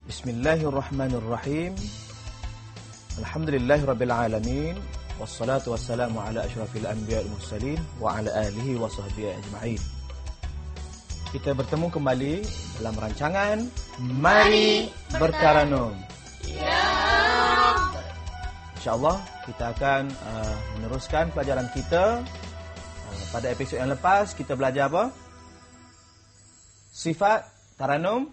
Bismillahirrahmanirrahim. Alhamdulillahirabbil alamin wassalatu wassalamu ala asyrafil anbiya'i wal mursalin wa ala alihi wa sahbihi ajma'in. Kita bertemu kembali dalam rancangan Mari Bertaranum. Ya Rabb. InsyaAllah kita akan meneruskan pelajaran kita. Pada episod yang lepas kita belajar apa? Sifat taranum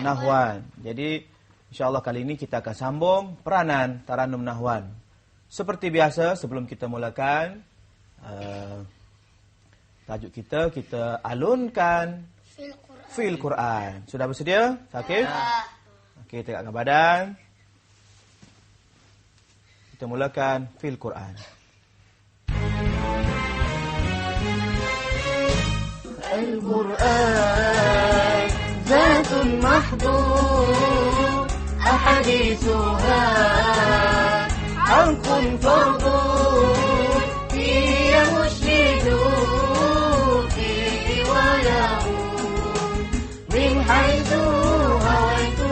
nahwan. Jadi insyaAllah kali ini kita akan sambung peranan taranum nahwan. Seperti biasa sebelum kita mulakan tajuk kita alunkan fil Quran. Sudah bersedia? Sakif? Okey, tegakkan badan. Kita mulakan fil Quran. Al-Quran zatun mahdud ahadithuha haqqun fardun hiya musydun fihi wa ya'ud min haitsu hawaitu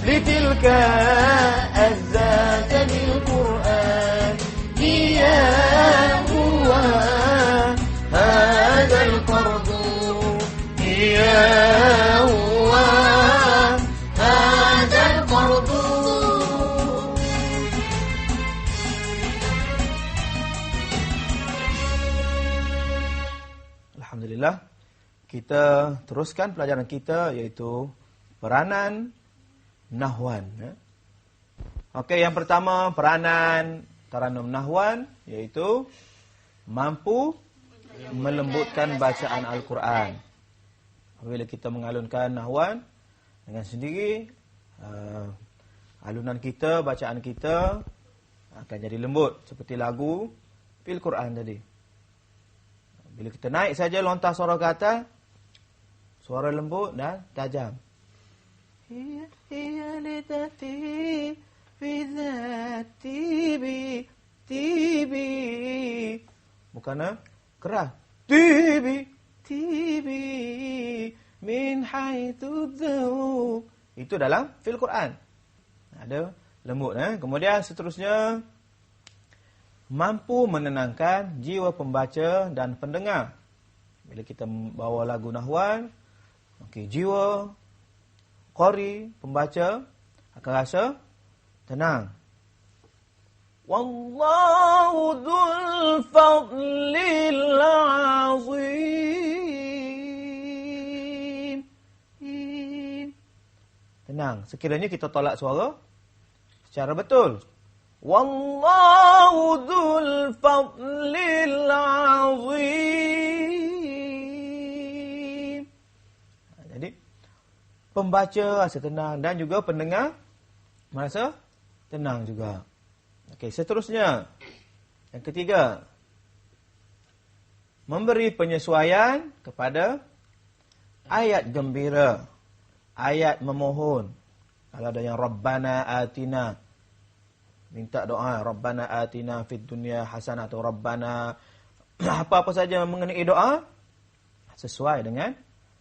لتلك الذات بالقرآن هي هو هذا القرض هي هو هذا القرض. Alhamdulillah, kita teruskan pelajaran kita iaitu peranan nahwan. Okey, yang pertama peranan taranum nahwan iaitu mampu melembutkan bacaan Al-Quran. Apabila kita mengalunkan nahwan dengan sendiri, alunan kita, bacaan kita akan jadi lembut seperti lagu fil Quran tadi. Bila kita naik saja lontar suara ke atas, suara lembut dan tajam. Hiya lidati fi dhati tibi. Bukan keras. Tibi min haitsu dzau. Itu dalam fil Quran. Ada lembut. Kemudian seterusnya mampu menenangkan jiwa pembaca dan pendengar. Bila kita bawa lagu nahwan, okey, jiwa qari, pembaca akan rasa tenang. Wallahu dzul fadlil azim. Tenang. Sekiranya kita tolak suara secara betul. Wallahu dzul fadlil azim. Jadi pembaca rasa tenang dan juga pendengar merasa tenang juga. Okey, seterusnya. Yang ketiga, memberi penyesuaian kepada ayat gembira, ayat memohon. Kalau ada yang Rabbana atina, minta doa Rabbana atina fid dunya hasanah atau Rabbana apa-apa saja mengenai doa sesuai dengan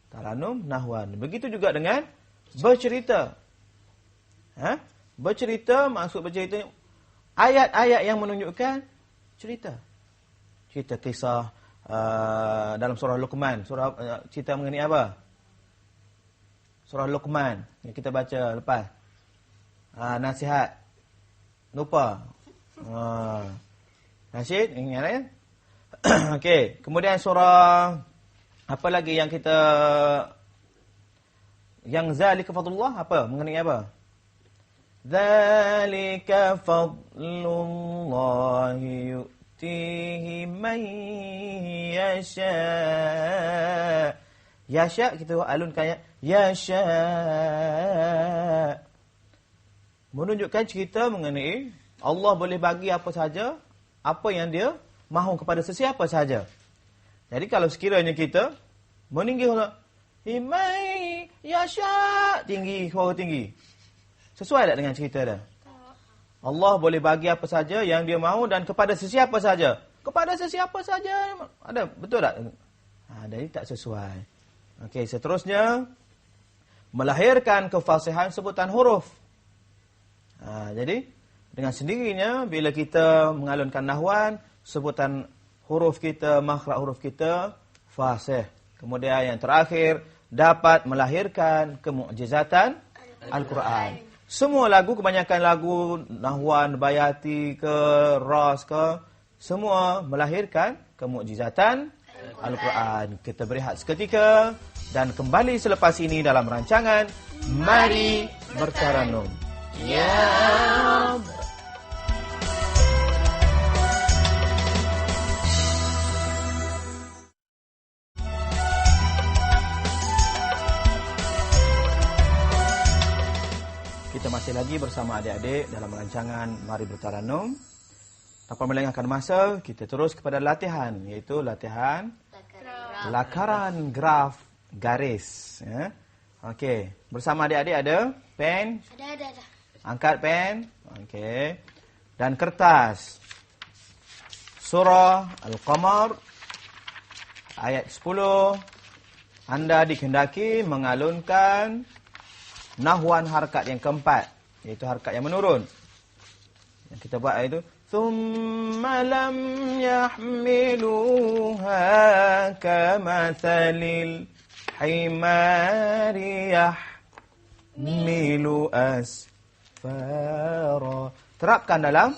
taranum nahwan. Begitu juga dengan bercerita. Bercerita, maksud bercerita ayat-ayat yang menunjukkan cerita. Cerita kisah dalam surah Luqman. Cerita mengenai apa? Surah Luqman yang kita baca lepas. Nasihat. Lupa. Rashid, ingat ya? Okey, kemudian surah apa lagi yang kita yang zalika fadlullah apa? Mengenai apa? Zalika fadlullah yu'tihi man yasha. Yasha kita alunkan yasha. Menunjukkan cerita mengenai Allah boleh bagi apa saja, apa yang dia mahu kepada sesiapa saja. Jadi kalau sekiranya kita meninggi Allah, himai yasha, tinggi, suara tinggi. Sesuai tak dengan cerita dah? Allah boleh bagi apa saja yang dia mahu dan kepada sesiapa saja. Kepada sesiapa saja. Ada betul tak? Jadi tak sesuai. Okey, seterusnya melahirkan kefasihan sebutan huruf. Jadi dengan sendirinya bila kita mengalunkan nahwan, sebutan huruf kita, makhraj huruf kita fasih. Kemudian yang terakhir dapat melahirkan kemukjizatan Al-Quran. Semua lagu, kebanyakan lagu nahwan, bayati ke, ras ke, semua melahirkan kemukjizatan Al-Quran. Kita berehat seketika dan kembali selepas ini dalam rancangan Mari Bertaranum. Ya Rabb. Kita masih lagi bersama adik-adik dalam rancangan Mari Bertaranum. Tanpa melengahkan masa, kita terus kepada latihan, iaitu latihan lakaran graf garis. Ya. Okey, bersama adik-adik ada pen? Ada. Angkat pen. Okey. Dan kertas. Surah Al-Qamar ayat 10. Anda dikehendaki mengalunkan nahwan harkat yang keempat, iaitu harkat yang menurun. Yang kita buat itu thumma lam yahmiluha kamathalil himari yahmilu asfara. Terapkan dalam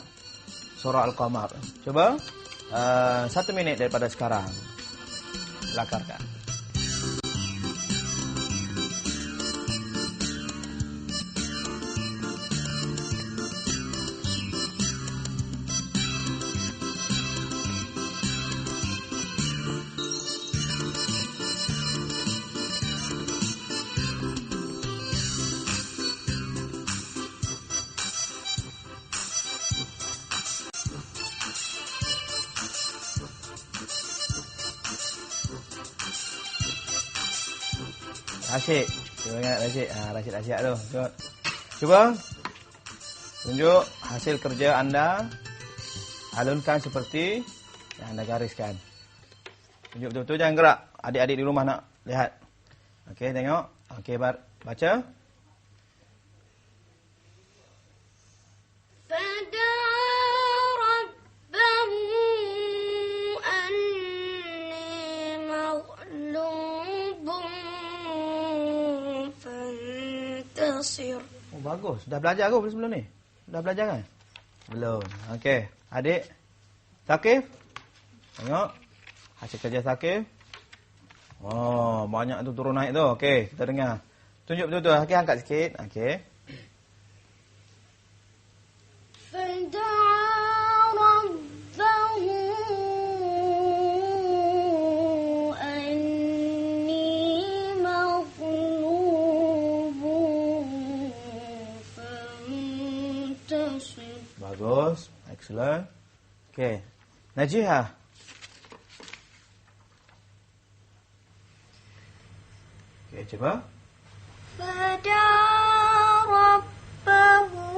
surah Al-Qamar. Cuba 1 minit daripada sekarang. Lakarkan. Rashid. Cuba ingat Rashid. Rashid asyik tu. Cuba. Tunjuk hasil kerja anda. Alunkan seperti yang anda gariskan. Tunjuk betul-betul, jangan gerak. Adik-adik di rumah nak lihat. Okey, tengok. Okey, baca. Oh, bagus. Dah belajar ke sebelum ni? Dah belajar kan? Belum. Okey. Adik. Thaqif. Tengok. Hasil kerja Thaqif. Oh, banyak tu turun naik tu. Okey, kita dengar. Tunjuk betul-betul. Okey, angkat sikit. Okey. Bagus. Excellent. Okey. Najihah. Okey, cuba. Fada rabbahu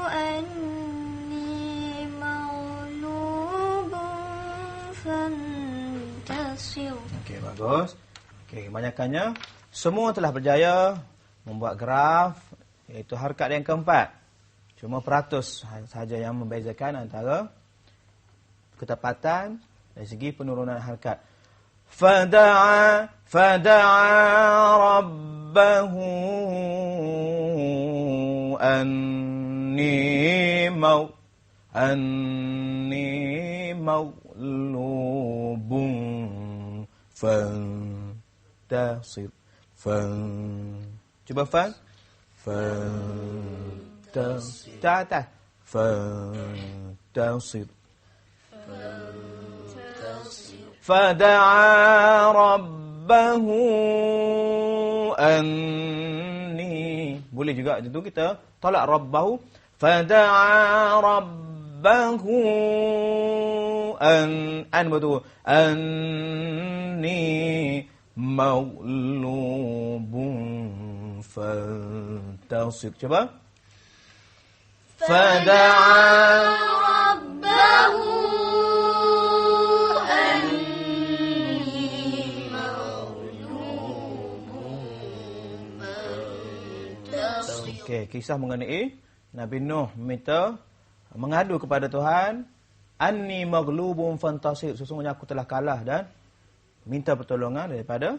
anni maghlubun fantasir. Okey, bagus. Okey, kebanyakannya semua telah berjaya membuat graf, iaitu harkat yang keempat. Cuma peratus sahaja yang membezakan antara ketepatan dari segi penurunan harkat. Fada'a rabbahu anni maghlubun fantasir. Cuba fantasir. Tak. Fantasir. Fada'a rabbahu anni. Boleh juga itu kita tolak rabbahu. Fada'a rabbahu an betul. Anni maghlubun fantasir. Coba. Fada'a rabbahu anni maghlubun fantasir. Okey, kisah mengenai Nabi Nuh minta mengadu kepada Tuhan, anni maghlubun fantasir, sesungguhnya aku telah kalah dan minta pertolongan daripada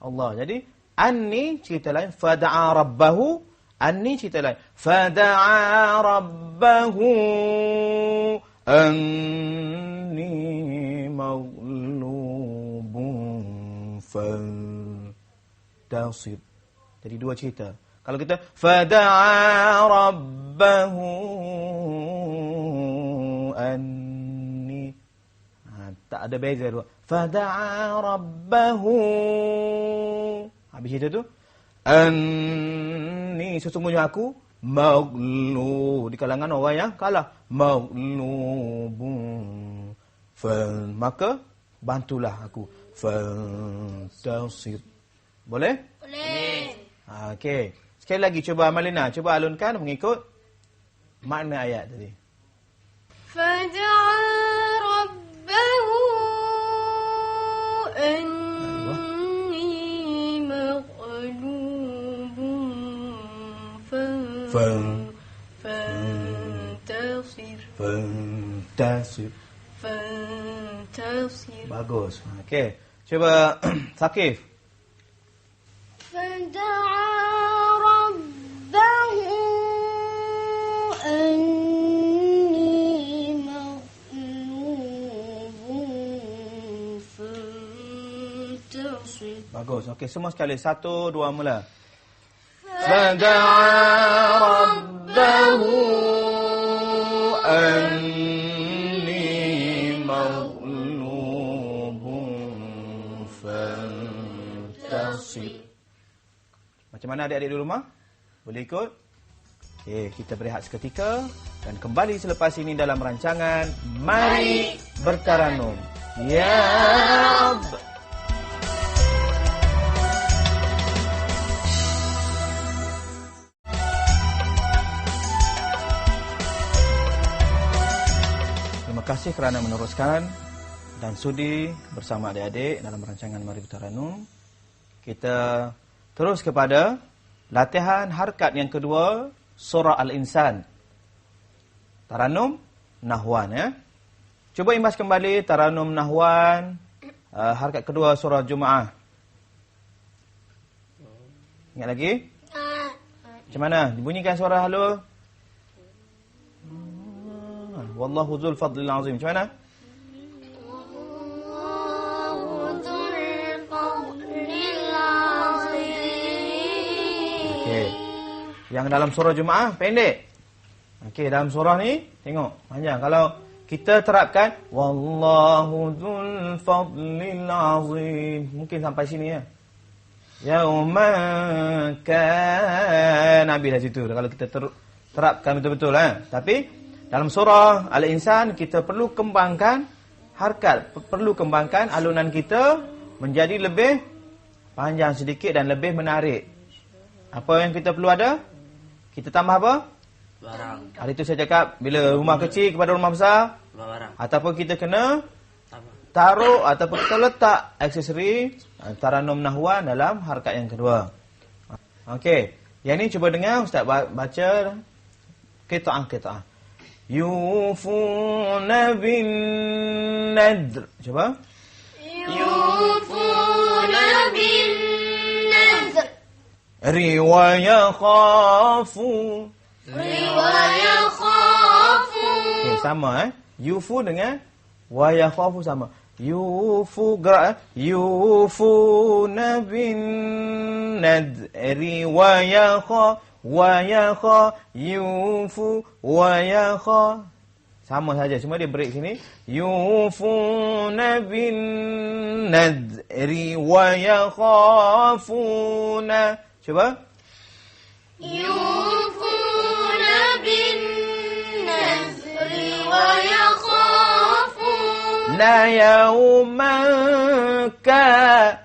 Allah. Jadi anni cerita lain, fada'a rabbahu, anni cerita lain, fada'a rabbahu anni maghlubun fantasir. Jadi dua cerita. Kalau kita fada'a rabbahu anni, tak ada beza dua. Fada'a rabbahu, habis itu tu anni, sesungguhnya aku maghlub, di kalangan orang yang kalah, maghlubun maka bantulah aku fantasir. Boleh? Boleh. Okey. Sekali lagi cuba Amalina, cuba alunkan mengikut makna ayat tadi. Fada'a rabbahu anni maghlubun fantasir. Fantasir. Bagus. Okey. Cuba Thaqif. Fada'a rabbahu anni maghlubun fantasir. Bagus. Okey, semua sekali. 1, 2 mula. Fada'a rabbahu anni maghlubun fantasir. Macam mana adik-adik di rumah? Boleh ikut? Okey, kita berehat seketika dan kembali selepas ini dalam rancangan Mari Bertaranum. Ya Rabb. Terima kasih kerana meneruskan dan sudi bersama adik-adik dalam rancangan Mari Bertaranum. Kita terus kepada latihan harkat yang kedua, surah Al-Insan. Taranum Nahwan, ya. Cuba imbas kembali Taranum Nahwan, harkat kedua surah Jumaah. Ingat lagi? Macam mana? Dibunyikan suara halo. Wallahu dzul fadlil azim. Macam mana? Yang dalam surah Jumaah pendek. Okey, dalam surah ni tengok panjang. Kalau kita terapkan wallahu dzul fadlil azim, mungkin sampai sini ya. Yauma kan nabi dah situ. Kalau kita terapkan betul-betul Tapi dalam surah Al-Insan kita perlu kembangkan harkat, perlu kembangkan alunan kita menjadi lebih panjang sedikit dan lebih menarik. Apa yang kita perlu ada? Kita tambah apa? Barang. Hari itu saya cakap, bila rumah kecil kepada rumah besar, Barang. ataupun kita kena taruh ataupun kita letak aksesori Taranum Nahwan dalam harkat yang kedua. Okey. Yang ni cuba dengar Ustaz baca qita'ah. Yufuna bin nadr. Cuba. Yufuna bin nadr. Riwaya khafu. Riwaya khafu. Okey, sama Yufu dengan Wa yakhafu sama. Yufu gerak. Yufuna bin nadri wa yakha yufu wa yakha. Sama saja, cuma dia break sini. Yufuna bin nadri wa yakhafuna. Cuba. يوفون بالنذر ويخافون يوما يوما كان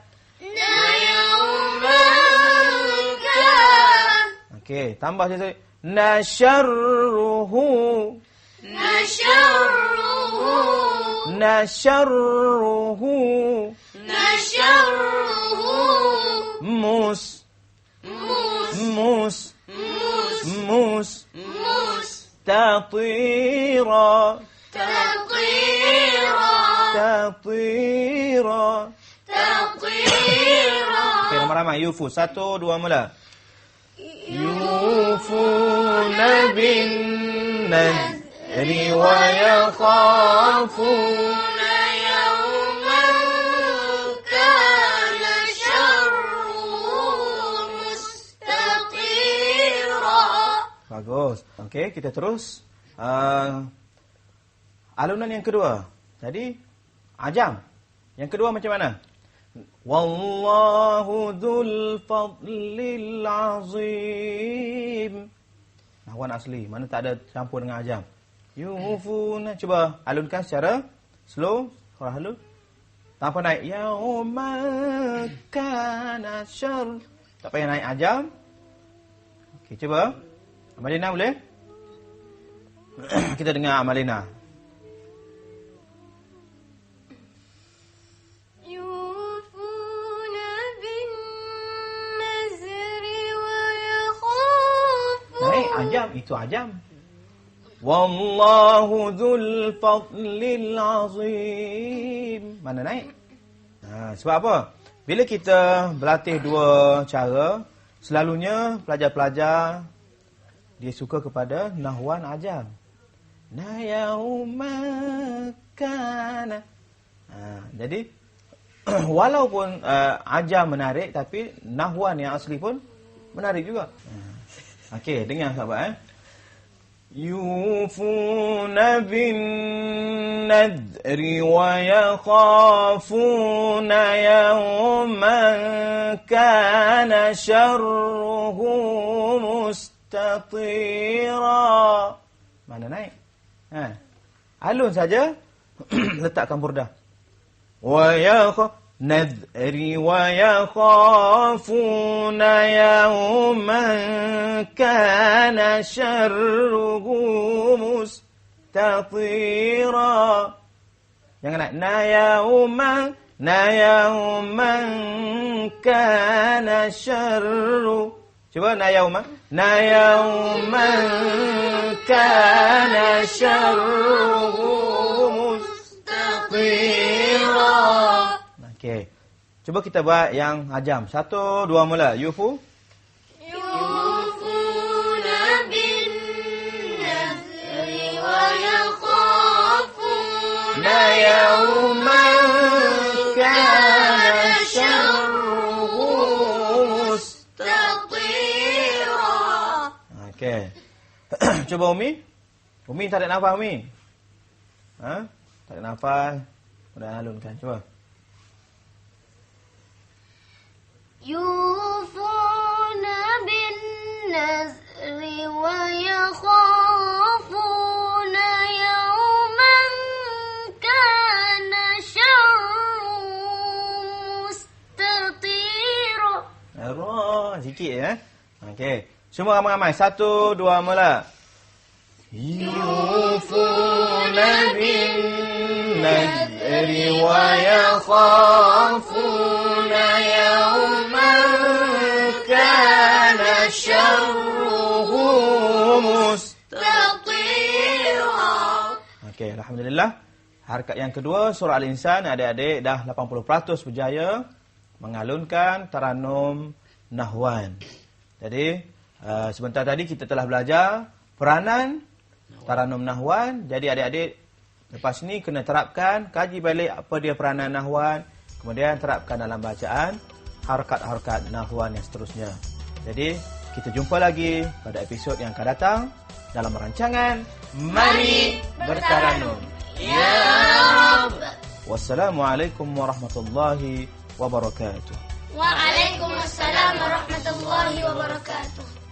Okey, tambah sikit. Nasyarruhu Tatira. Okey, ramai-ramai. Yufu. 1, 2, mula. Yufuna bin nadri wa yakhafuna يوما كان شره مستطيرا. Bagus. Okey, kita terus. Alunan yang kedua. Tadi ajam. Yang kedua macam mana? Wallahu dzul fadlil azim. Nahwan asli, mana tak ada campur dengan ajam. Yufuna, cuba alunkan secara slow, surah halus. Tanpa naik yauma kana syarr. Tak payah naik ajam. Okey, cuba. Amalina boleh? Kita dengar Amalina. يوفون بالنذر ويخافون Naik ajam, itu ajam. Wallahu dzul fadlil azim. Mana naik? Sebab apa? Bila kita berlatih dua cara, selalunya pelajar-pelajar dia suka kepada nahwan ajam. Na yauma kana. Jadi walaupun ajam menarik, tapi nahwan yang asli pun menarik juga. Okey, dengar sahabat. Yufuna bin nadri wa yakhafuna yawman kana syarruhu mustatira. Mana naik? Alun saja. Letakkan burdah. Wa nadri wa yakhafuna yawman kana syarruhu mustatira. Jangan naik. Na yawman kana syarru. Cuba na yawman kana syarruhu mustatira. Okey. Cuba kita buat yang ajam. 1, 2, mula. Yufu. Yufuna bin nadri wa yakhafuna yawman kana syarruhu mustatira. Okey. Cuba Umi. Umi tarik nafas Umi. Tarik nafas. Mudah alunkan. Cuba. يوفون بالنذر ويخافون يوما كان شره مستطيرا. Sikit ya. Okey. Semua ramai-ramai. 1, 2, mula. Yufuna bin nadri wa yakhafuna yawman kana syarruhu mustatira. Okey, alhamdulillah. Harakat yang kedua surah Al-Insan, adik-adik dah 80% berjaya mengalunkan taranum nahwan. Jadi sebentar tadi kita telah belajar peranan taranum nahwan. Jadi adik-adik Lepas ni kena terapkan, kaji balik apa dia peranan nahwan, kemudian terapkan dalam bacaan harakat-harakat nahwan yang seterusnya. Jadi, kita jumpa lagi pada episod yang akan datang dalam rancangan Mari Bertaranum. Ya Rabb. Wassalamualaikum warahmatullahi wabarakatuh. Waalaikumsalam warahmatullahi wabarakatuh.